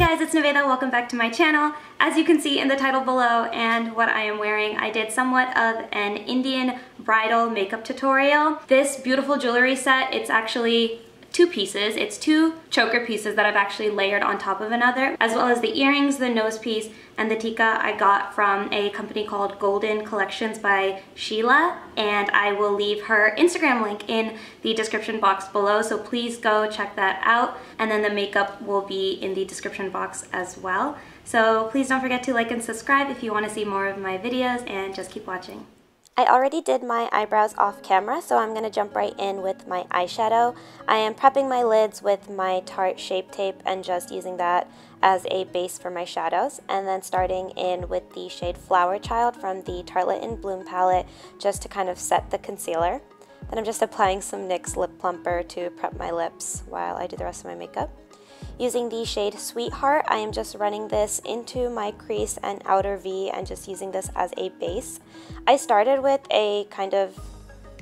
guys, it's Nevada. Welcome back to my channel. As you can see in the title below and what I am wearing, I did somewhat of an Indian bridal makeup tutorial. This beautiful jewelry set, it's actually two pieces. It's two choker pieces that I've actually layered on top of another, as well as the earrings, the nose piece, and the tika I got from a company called Golden Collections by Sheila, and I will leave her Instagram link in the description box below, so please go check that out. And then the makeup will be in the description box as well. So please don't forget to like and subscribe if you want to see more of my videos, and just keep watching. I already did my eyebrows off camera, so I'm going to jump right in with my eyeshadow. I am prepping my lids with my Tarte Shape Tape and just using that as a base for my shadows, and then starting in with the shade Flower Child from the Tartelette in Bloom palette just to kind of set the concealer. Then I'm just applying some NYX lip plumper to prep my lips while I do the rest of my makeup. Using the shade Sweetheart, I am just running this into my crease and outer V and just using this as a base. I started with a kind of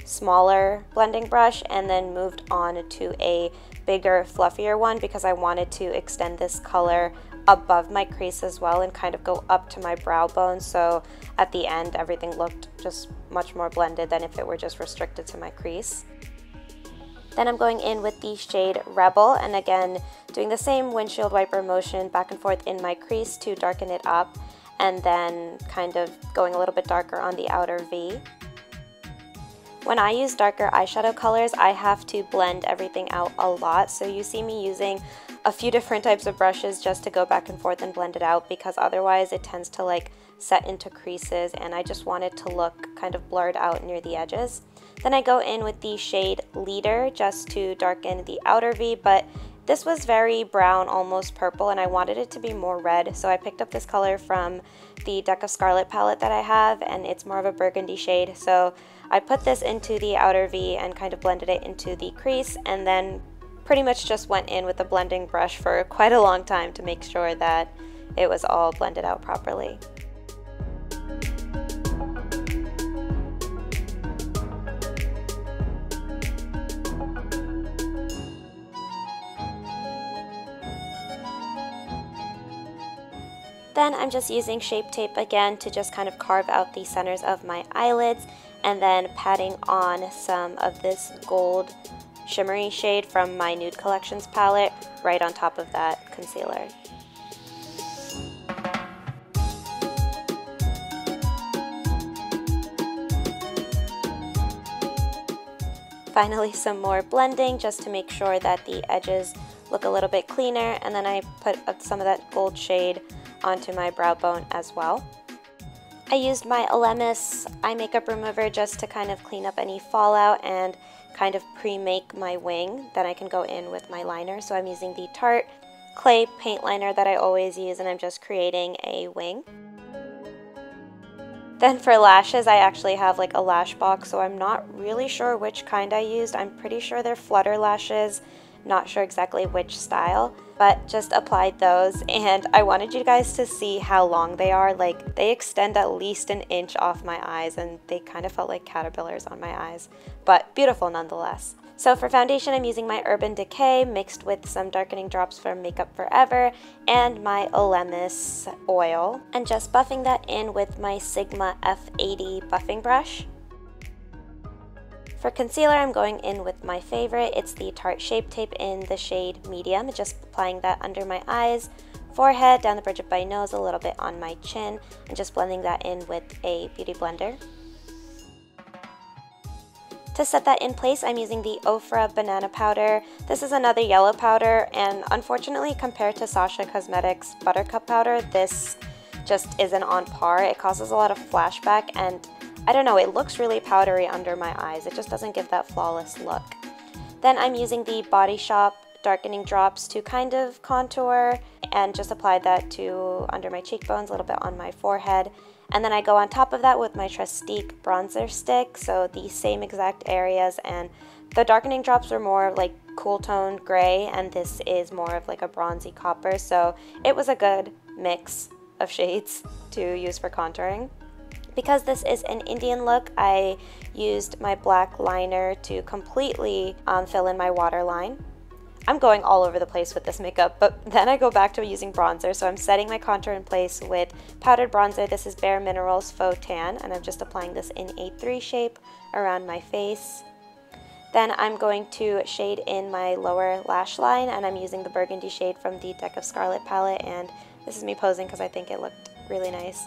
smaller blending brush and then moved on to a bigger, fluffier one because I wanted to extend this color above my crease as well and kind of go up to my brow bone, so at the end everything looked just much more blended than if it were just restricted to my crease. Then I'm going in with the shade Rebel, and again doing the same windshield wiper motion back and forth in my crease to darken it up, and then kind of going a little bit darker on the outer V. When I use darker eyeshadow colors, I have to blend everything out a lot, so you see me using a few different types of brushes just to go back and forth and blend it out, because otherwise it tends to like set into creases, and I just want it to look kind of blurred out near the edges. Then I go in with the shade Leader just to darken the outer V, but this was very brown, almost purple, and I wanted it to be more red, so I picked up this color from the Becca Scarlet palette that I have, and it's more of a burgundy shade, so I put this into the outer V and kind of blended it into the crease, and then pretty much just went in with a blending brush for quite a long time to make sure that it was all blended out properly. Then I'm just using Shape Tape again to just kind of carve out the centers of my eyelids, and then patting on some of this gold shimmery shade from my Nude Collections palette right on top of that concealer. Finally, some more blending just to make sure that the edges look a little bit cleaner, and then I put some of that gold shade onto my brow bone as well. I used my Elemis eye makeup remover just to kind of clean up any fallout and kind of pre-make my wing. Then I can go in with my liner. So I'm using the Tarte clay paint liner that I always use, and I'm just creating a wing. Then for lashes, I actually have like a lash box, so I'm not really sure which kind I used. I'm pretty sure they're Flutter Lashes. Not sure exactly which style, but just applied those, and I wanted you guys to see how long they are. Like, they extend at least an inch off my eyes, and they kind of felt like caterpillars on my eyes, but beautiful nonetheless. So for foundation, I'm using my Urban Decay mixed with some darkening drops from Makeup Forever and my Elemis oil, and just buffing that in with my Sigma F80 buffing brush. For concealer, I'm going in with my favorite. It's the Tarte Shape Tape in the shade Medium. Just applying that under my eyes, forehead, down the bridge of my nose, a little bit on my chin, and just blending that in with a beauty blender. To set that in place, I'm using the Ofra banana powder. This is another yellow powder, and unfortunately, compared to Sasha Cosmetics Buttercup powder, this just isn't on par. It causes a lot of flashback, and I don't know, it looks really powdery under my eyes. It just doesn't give that flawless look. Then I'm using the Body Shop darkening drops to kind of contour and just apply that to under my cheekbones, a little bit on my forehead. And then I go on top of that with my Trestique bronzer stick, so the same exact areas, and the darkening drops are more like cool toned gray, and this is more of like a bronzy copper, so it was a good mix of shades to use for contouring. Because this is an Indian look, I used my black liner to completely fill in my waterline. I'm going all over the place with this makeup, but then I go back to using bronzer. So I'm setting my contour in place with powdered bronzer. This is Bareminerals Faux Tan, and I'm just applying this in a 3 shape around my face. Then I'm going to shade in my lower lash line, and I'm using the burgundy shade from the Deck of Scarlet palette, and this is me posing because I think it looked really nice.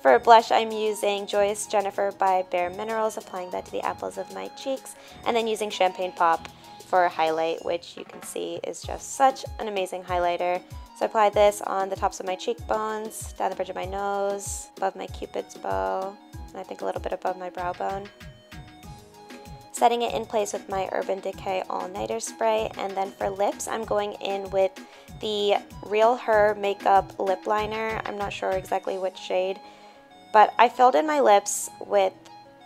For a blush, I'm using Joyous Jennifer by Bareminerals, applying that to the apples of my cheeks, and then using Champagne Pop for a highlight, which you can see is just such an amazing highlighter. So I applied this on the tops of my cheekbones, down the bridge of my nose, above my cupid's bow, and I think a little bit above my brow bone. Setting it in place with my Urban Decay All Nighter Spray, and then for lips, I'm going in with the Real Her Makeup Lip Liner. I'm not sure exactly which shade, but I filled in my lips with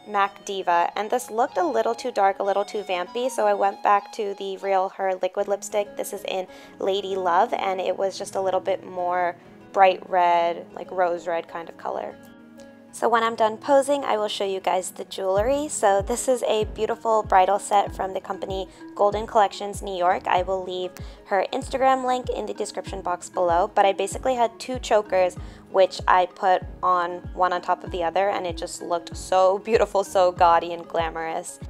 MAC Diva, and this looked a little too dark, a little too vampy, so I went back to the Real Her liquid lipstick. This is in Lady Love, and it was just a little bit more bright red, like rose red kind of color. So when I'm done posing, I will show you guys the jewelry. So this is a beautiful bridal set from the company Golden Collections New York. I will leave her Instagram link in the description box below, but I basically had 2 chokers which I put on one on top of the other, and it just looked so beautiful, so gaudy and glamorous.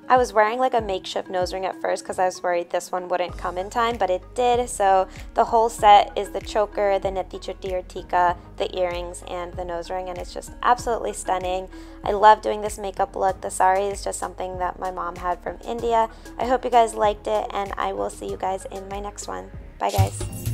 I was wearing like a makeshift nose ring at first because I was worried this one wouldn't come in time, but it did. So the whole set is the choker, the netichuti or tika, the earrings, and the nose ring, and it's just absolutely stunning. I love doing this makeup look. The sari is just something that my mom had from India. I hope you guys liked it, and I will see you guys in my next one. Bye guys.